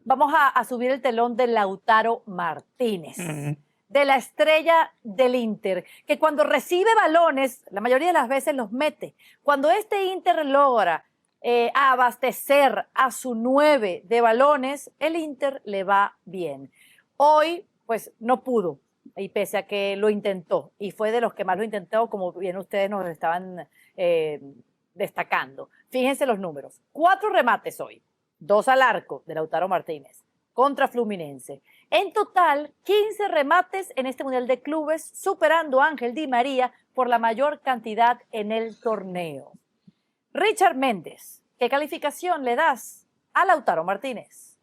Vamos a subir el telón de Lautaro Martínez, de la estrella del Inter, que cuando recibe balones, la mayoría de las veces los mete. Cuando este Inter logra abastecer a su 9 de balones, el Inter le va bien. Hoy, pues, no pudo, y pese a que lo intentó, y fue de los que más lo intentó, como bien ustedes nos estaban destacando. Fíjense los números. 4 remates hoy, 2 al arco de Lautaro Martínez contra Fluminense. En total, 15 remates en este Mundial de Clubes, superando a Ángel Di María por la mayor cantidad en el torneo. Richard Méndez, ¿qué calificación le das a Lautaro Martínez?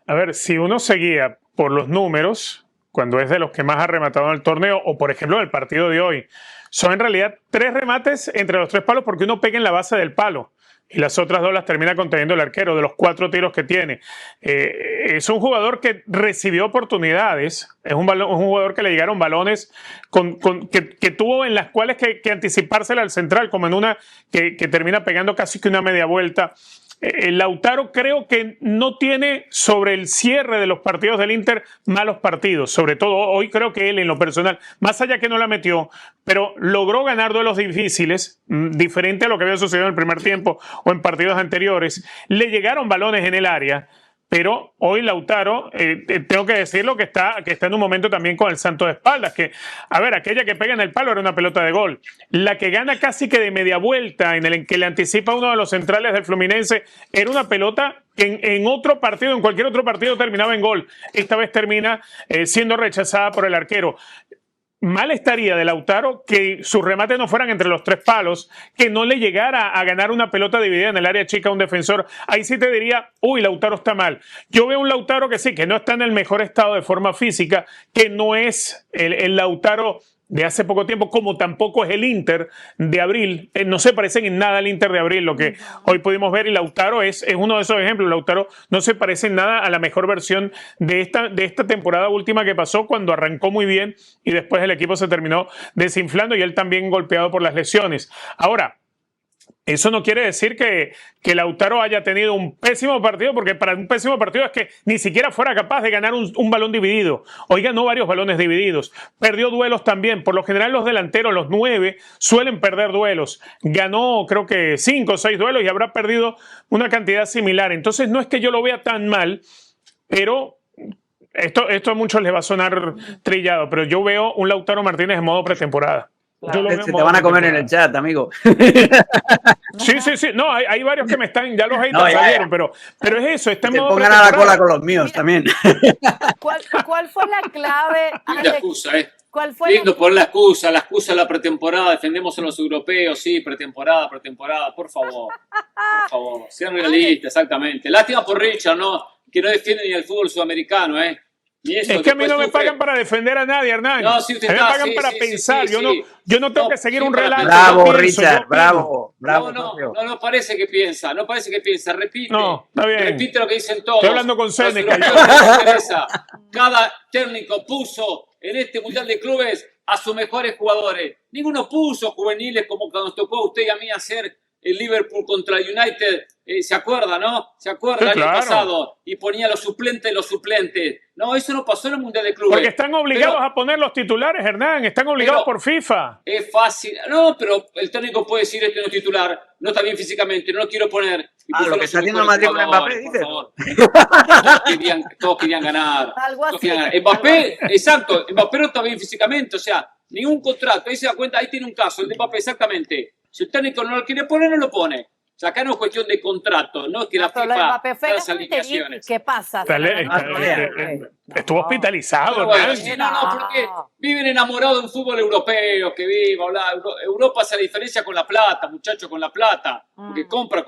A ver, si uno se guía por los números, cuando es de los que más ha rematado en el torneo, o por ejemplo en el partido de hoy, son en realidad 3 remates entre los 3 palos porque uno pega en la base del palo y las otras 2 las termina conteniendo el arquero de los 4 tiros que tiene. Es un jugador que recibió oportunidades, es un jugador que le llegaron balones que tuvo en las cuales que anticipársela al central, como en una que termina pegando casi que una media vuelta. El Lautaro creo que no tiene sobre el cierre de los partidos del Inter malos partidos, sobre todo hoy creo que él en lo personal, más allá que no la metió, pero logró ganar duelos difíciles, diferente a lo que había sucedido en el primer tiempo o en partidos anteriores. Le llegaron balones en el área, pero hoy Lautaro, tengo que decirlo, que está en un momento también con el santo de espaldas, que, a ver, aquella que pega en el palo era una pelota de gol. La que gana casi que de media vuelta, en que le anticipa uno de los centrales del Fluminense, era una pelota que en otro partido, en cualquier otro partido terminaba en gol. Esta vez termina siendo rechazada por el arquero. Mal estaría de Lautaro que sus remates no fueran entre los 3 palos, que no le llegara a ganar una pelota dividida en el área chica a un defensor. Ahí sí te diría, uy, Lautaro está mal. Yo veo un Lautaro que sí, que no está en el mejor estado de forma física, que no es el Lautaro de hace poco tiempo, como tampoco es el Inter de abril. No se parecen en nada al Inter de abril, lo que hoy pudimos ver, y Lautaro es uno de esos ejemplos. Lautaro no se parece en nada a la mejor versión de esta temporada última que pasó, cuando arrancó muy bien y después el equipo se terminó desinflando y él también golpeado por las lesiones. Ahora, eso no quiere decir que Lautaro haya tenido un pésimo partido, porque para un pésimo partido es que ni siquiera fuera capaz de ganar un balón dividido. Hoy ganó varios balones divididos. Perdió duelos también. Por lo general los delanteros, los 9, suelen perder duelos. Ganó creo que 5 o 6 duelos y habrá perdido una cantidad similar. Entonces no es que yo lo vea tan mal, pero esto a muchos les va a sonar trillado, pero yo veo un Lautaro Martínez en modo pretemporada. Claro. Se te van a comer en el chat, amigo. Sí. No, hay varios que me están, ya los haters salieron, pero es eso, está en modo pongan a la cola con los míos. Mira, también. ¿Cuál fue la clave? La excusa, ¿Cuál fue lindo por la excusa de la pretemporada, defendemos a los europeos, sí, pretemporada, por favor, sean realistas, exactamente. Lástima por Richard, ¿no? Que no defiende ni el fútbol sudamericano, Es que a mí no me pagan para defender a nadie, Hernán. No, sí, a mí me pagan para pensar. Yo no tengo que seguir un relato. Bravo, Richard, bravo. No parece que piensa, repite. No, está bien. Repite lo que dicen todos. Estoy hablando con Seneca. Cada técnico puso en este Mundial de Clubes a sus mejores jugadores. Ninguno puso juveniles como cuando nos tocó a usted y a mí hacer el Liverpool contra el United, ¿se acuerda, no? ¿Se acuerda el año pasado? Y ponía los suplentes. No, eso no pasó en el Mundial de Clubes. Porque están obligados a poner los titulares, Hernán. Están obligados por FIFA. Es fácil. No, pero el técnico puede decir este no es titular, no está bien físicamente, no lo quiero poner. Lo que está haciendo el Madrid con Mbappé, dice. Todos querían ganar. Algo así. Mbappé, exacto. Mbappé no está bien físicamente, o sea, ningún contrato. Ahí se da cuenta, ahí tiene un caso, el de Mbappé, exactamente. Si el técnico no lo quiere poner, no lo pone. O sea, acá no es cuestión de contrato, no es que la FIFA haga las alineaciones. ¿Qué pasa? Estuvo hospitalizado. No, porque viven enamorados de un fútbol europeo, que viva. Europa hace la diferencia con la plata, muchachos, con la plata. Porque compra.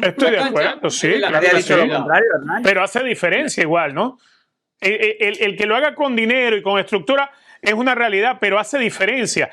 Estoy de acuerdo, sí. Pero hace diferencia igual, ¿no? El que lo haga con dinero y con estructura es una realidad, pero hace diferencia.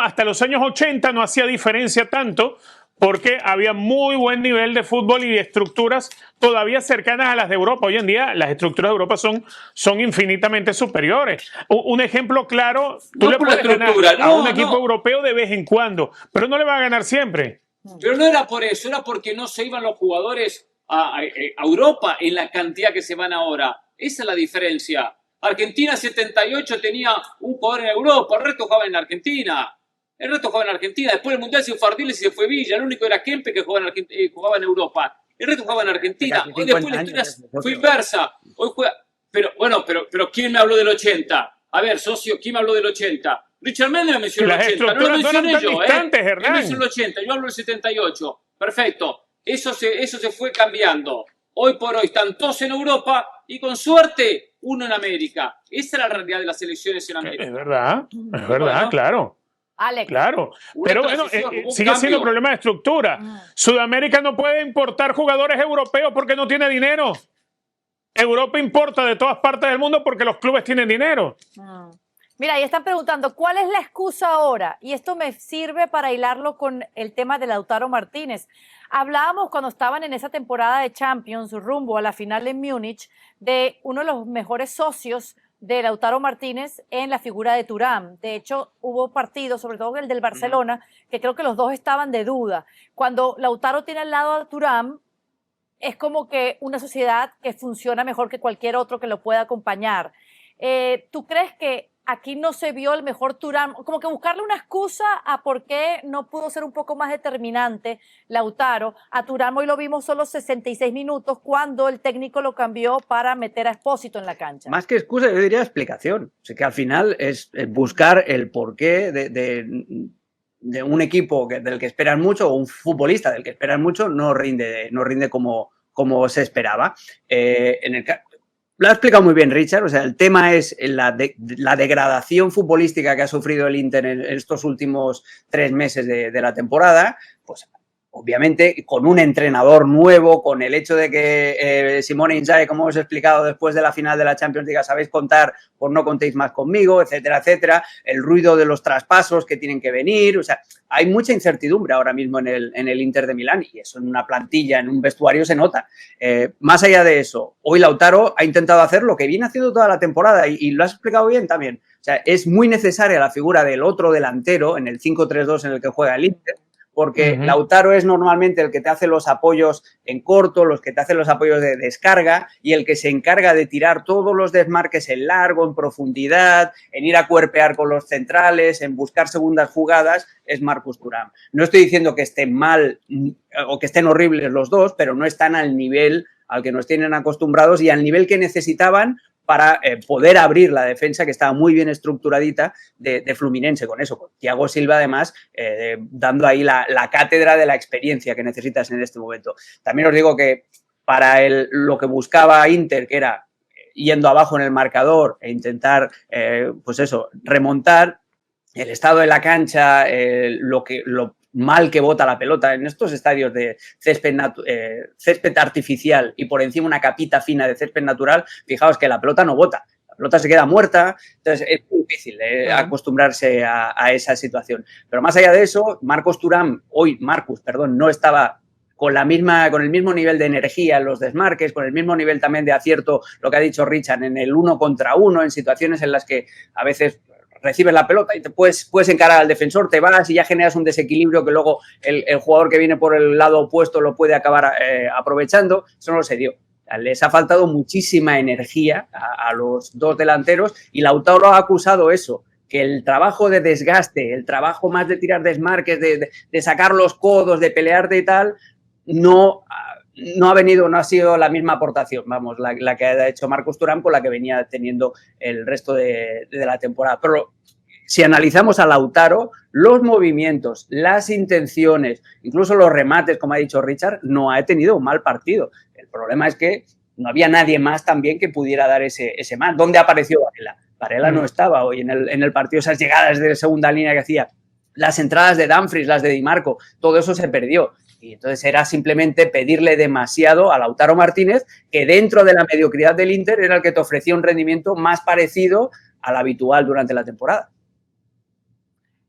Hasta los años 80 no hacía diferencia tanto, porque había muy buen nivel de fútbol y estructuras todavía cercanas a las de Europa. Hoy en día las estructuras de Europa son infinitamente superiores. Un ejemplo claro, tú le puedes ganar a un equipo europeo de vez en cuando, pero no le va a ganar siempre. Pero no era por eso, era porque no se iban los jugadores a Europa en la cantidad que se van ahora. Esa es la diferencia. Argentina 78 tenía un jugador en Europa, el resto jugaba en Argentina. Después del Mundial se fue Ardiles y se fue Villa. El único era Kempe que jugaba en Europa. El resto jugaba en Argentina. Hoy después la historia fue inversa. Hoy juega... Pero ¿quién me habló del 80? A ver, socio, ¿quién me habló del 80? Richard Mendel me mencionó el 80. No lo mencioné yo, Él mencionó el 80, yo hablo del 78. Perfecto. Eso se fue cambiando. Hoy por hoy están todos en Europa y con suerte uno en América. Esa es la realidad de las elecciones en América. Es verdad, Bueno, claro. Alex. Claro, Una pero bueno, transición, un sigue cambio. siendo problema de estructura. Sudamérica no puede importar jugadores europeos porque no tiene dinero. Europa importa de todas partes del mundo porque los clubes tienen dinero. Mira, ahí están preguntando, ¿cuál es la excusa ahora? Y esto me sirve para hilarlo con el tema de Lautaro Martínez. Hablábamos cuando estaban en esa temporada de Champions, rumbo a la final en Múnich, de uno de los mejores socios de Lautaro Martínez en la figura de Thuram. De hecho, hubo partidos, sobre todo el del Barcelona, que creo que los dos estaban de duda. Cuando Lautaro tiene al lado a Thuram, es como que una sociedad que funciona mejor que cualquier otro que lo pueda acompañar. ¿Tú crees que aquí no se vio el mejor Thuram? Como que buscarle una excusa a por qué no pudo ser un poco más determinante Lautaro. A Thuram hoy lo vimos solo 66 minutos cuando el técnico lo cambió para meter a Espósito en la cancha. Más que excusa, yo diría explicación. O sea, que al final es buscar el porqué de un equipo del que esperan mucho o un futbolista del que esperan mucho no rinde como se esperaba. Lo ha explicado muy bien Richard, o sea, el tema es la degradación futbolística que ha sufrido el Inter en estos últimos 3 meses de la temporada, pues obviamente con un entrenador nuevo, con el hecho de que Simone Inzaghi, como os he explicado después de la final de la Champions League, sabéis contar, pues no contéis más conmigo, etcétera, etcétera, el ruido de los traspasos que tienen que venir, o sea, hay mucha incertidumbre ahora mismo en el Inter de Milán y eso en una plantilla, en un vestuario se nota. Más allá de eso, hoy Lautaro ha intentado hacer lo que viene haciendo toda la temporada y lo has explicado bien también. O sea, es muy necesaria la figura del otro delantero en el 5-3-2 en el que juega el Inter, porque Lautaro es normalmente el que te hace los apoyos en corto, los que te hace los apoyos de descarga y el que se encarga de tirar todos los desmarques en largo, en profundidad, en ir a cuerpear con los centrales, en buscar segundas jugadas, es Marcus Thuram. No estoy diciendo que estén mal o que estén horribles los dos, pero no están al nivel al que nos tienen acostumbrados y al nivel que necesitaban para poder abrir la defensa que estaba muy bien estructuradita de Fluminense con eso. Con Thiago Silva, además, dando ahí la cátedra de la experiencia que necesitas en este momento. También os digo que para lo que buscaba Inter, que era yendo abajo en el marcador e intentar, pues eso, remontar, el estado de la cancha, lo mal que bota la pelota en estos estadios de césped artificial y por encima una capita fina de césped natural, fijaos que la pelota no bota, la pelota se queda muerta, entonces es muy difícil acostumbrarse a esa situación. Pero más allá de eso, Marcus Thuram, no estaba con el mismo nivel de energía en los desmarques, con el mismo nivel también de acierto, lo que ha dicho Richard, en el 1 contra 1, en situaciones en las que a veces recibes la pelota y te puedes encarar al defensor, te vas y ya generas un desequilibrio que luego el jugador que viene por el lado opuesto lo puede acabar aprovechando. Eso no se dio. Les ha faltado muchísima energía a los dos delanteros y Lautaro ha acusado eso, que el trabajo de desgaste, el trabajo más de tirar desmarques, de sacar los codos, de pelearte y tal, no ha sido la misma aportación, vamos, la que ha hecho Marcus Thuram con la que venía teniendo el resto de la temporada. Pero si analizamos a Lautaro, los movimientos, las intenciones, incluso los remates, como ha dicho Richard, no ha tenido un mal partido. El problema es que no había nadie más también que pudiera dar ese más. ¿Dónde apareció Varela? Varela no estaba hoy en el partido, esas llegadas de segunda línea que hacía, las entradas de Dumfries, las de Di Marco, todo eso se perdió. Y entonces era simplemente pedirle demasiado a Lautaro Martínez, que dentro de la mediocridad del Inter era el que te ofrecía un rendimiento más parecido al habitual durante la temporada.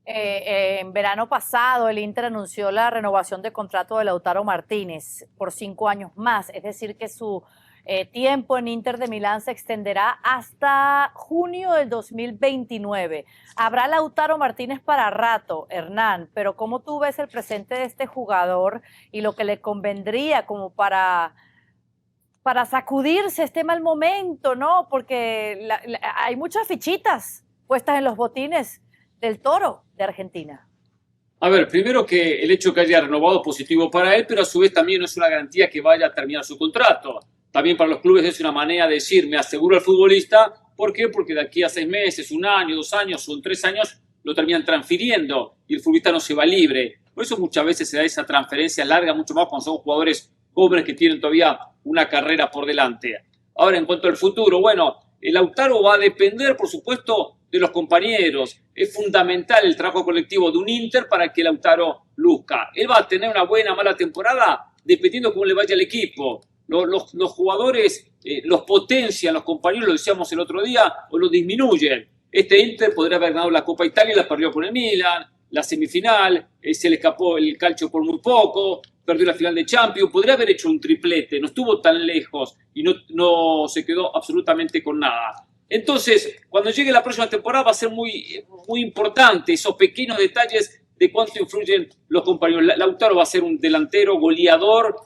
En verano pasado el Inter anunció la renovación de contrato de Lautaro Martínez por 5 años más, es decir que su tiempo en Inter de Milán se extenderá hasta junio del 2029. Habrá Lautaro Martínez para rato, Hernán, pero ¿cómo tú ves el presente de este jugador y lo que le convendría como para para sacudirse este mal momento, ¿no? Porque hay muchas fichitas puestas en los botines del Toro de Argentina. A ver, primero que el hecho que haya renovado es positivo para él, pero a su vez también no es una garantía que vaya a terminar su contrato. También para los clubes es una manera de decir, me aseguro al futbolista. ¿Por qué? Porque de aquí a 6 meses, 1 año, 2 años o 3 años lo terminan transfiriendo y el futbolista no se va libre. Por eso muchas veces se da esa transferencia larga, mucho más cuando son jugadores jóvenes que tienen todavía una carrera por delante. Ahora, en cuanto al futuro, bueno, el Lautaro va a depender, por supuesto, de los compañeros. Es fundamental el trabajo colectivo de un Inter para que Lautaro luzca. Él va a tener una buena o mala temporada dependiendo cómo le vaya al equipo. Los jugadores los potencian, los compañeros, lo decíamos el otro día, o los disminuyen. Este Inter podría haber ganado la Copa Italia y la perdió con el Milan, la semifinal, se le escapó el calcio por muy poco, perdió la final de Champions, podría haber hecho un triplete, no estuvo tan lejos y no se quedó absolutamente con nada. Entonces, cuando llegue la próxima temporada va a ser muy, muy importante esos pequeños detalles de cuánto influyen los compañeros. Lautaro va a ser un delantero goleador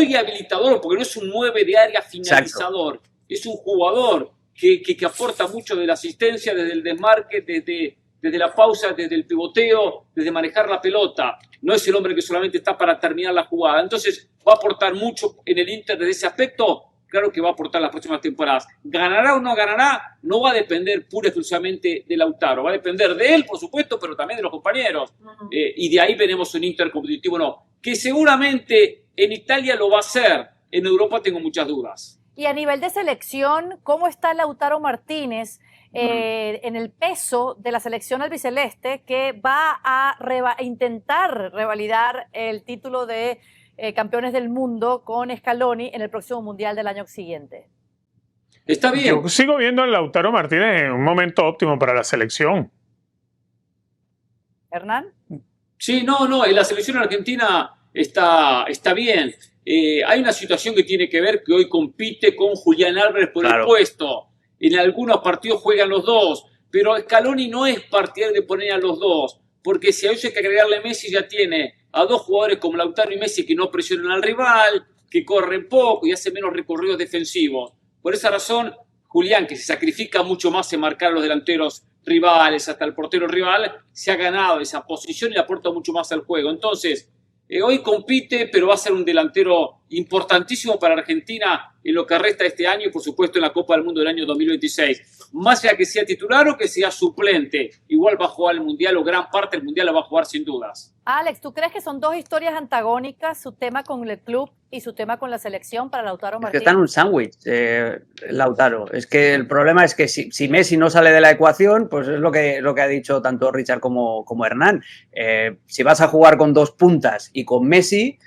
y habilitador, porque no es un 9 de área finalizador. Exacto. Es un jugador que aporta mucho de la asistencia, desde el desmarque, desde la pausa, desde el pivoteo, desde manejar la pelota. No es el hombre que solamente está para terminar la jugada. Entonces va a aportar mucho en el Inter desde ese aspecto. Claro que va a aportar las próximas temporadas. ¿Ganará o no ganará? No va a depender pura y exclusivamente de Lautaro. Va a depender de él, por supuesto, pero también de los compañeros. Y de ahí veremos un Inter competitivo o no. Que seguramente en Italia lo va a hacer. En Europa tengo muchas dudas. Y a nivel de selección, ¿cómo está Lautaro Martínez en el peso de la selección albiceleste que va a intentar revalidar el título de campeones del mundo con Scaloni en el próximo Mundial del año siguiente? Está bien. Yo sigo viendo a Lautaro Martínez en un momento óptimo para la selección. ¿Hernán? Sí, no, en la selección argentina está bien. Hay una situación que tiene que ver que hoy compite con Julián Álvarez por el puesto. En algunos partidos juegan los dos, pero Scaloni no es partidario de poner a los dos, porque si a ellos hay que agregarle Messi, ya tiene a 2 jugadores como Lautaro y Messi que no presionan al rival, que corren poco y hacen menos recorridos defensivos. Por esa razón, Julián, que se sacrifica mucho más en marcar a los delanteros rivales, hasta el portero rival, se ha ganado esa posición y aporta mucho más al juego. Entonces, hoy compite, pero va a ser un delantero importantísimo para Argentina en lo que resta de este año y, por supuesto, en la Copa del Mundo del año 2026. Más allá que sea titular o que sea suplente, igual va a jugar el Mundial o gran parte del Mundial la va a jugar sin dudas. Alex, ¿tú crees que son dos historias antagónicas, su tema con el club y su tema con la selección para Lautaro Martínez? Es que está en un sándwich, Lautaro. Es que el problema es que si Messi no sale de la ecuación, pues es lo que ha dicho tanto Richard como Hernán. Si vas a jugar con 2 puntas y con Messi,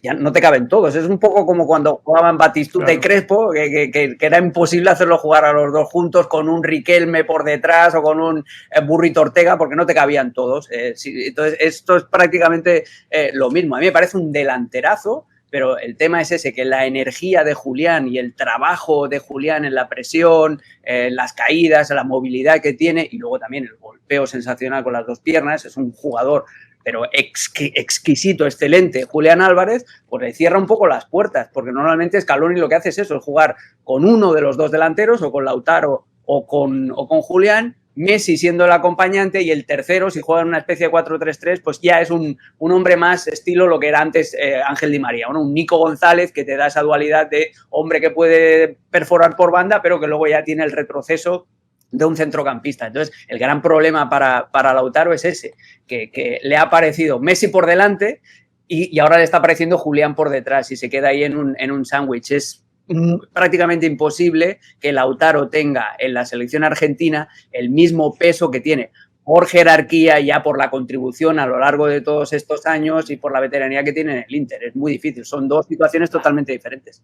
ya no te caben todos. Es un poco como cuando jugaban Batistuta y Crespo, que era imposible hacerlo jugar a los dos juntos con un Riquelme por detrás o con un Burrito Ortega, porque no te cabían todos. Entonces, esto es prácticamente lo mismo. A mí me parece un delanterazo, pero el tema es ese, que la energía de Julián y el trabajo de Julián en la presión, las caídas, la movilidad que tiene y luego también el golpeo sensacional con las 2 piernas, es un jugador pero exquisito, excelente, Julián Álvarez, pues le cierra un poco las puertas, porque normalmente Scaloni lo que hace es eso, es jugar con uno de los 2 delanteros, o con Lautaro o con Julián, Messi siendo el acompañante y el tercero, si juega en una especie de 4-3-3, pues ya es un hombre más estilo lo que era antes Ángel Di María, ¿no? Un Nico González que te da esa dualidad de hombre que puede perforar por banda, pero que luego ya tiene el retroceso de un centrocampista. Entonces, el gran problema para Lautaro es ese, que le ha aparecido Messi por delante y ahora le está apareciendo Julián por detrás y se queda ahí en un sándwich. Es prácticamente imposible que Lautaro tenga en la selección argentina el mismo peso que tiene por jerarquía, ya por la contribución a lo largo de todos estos años y por la veteranía que tiene en el Inter. Es muy difícil, son 2 situaciones totalmente diferentes.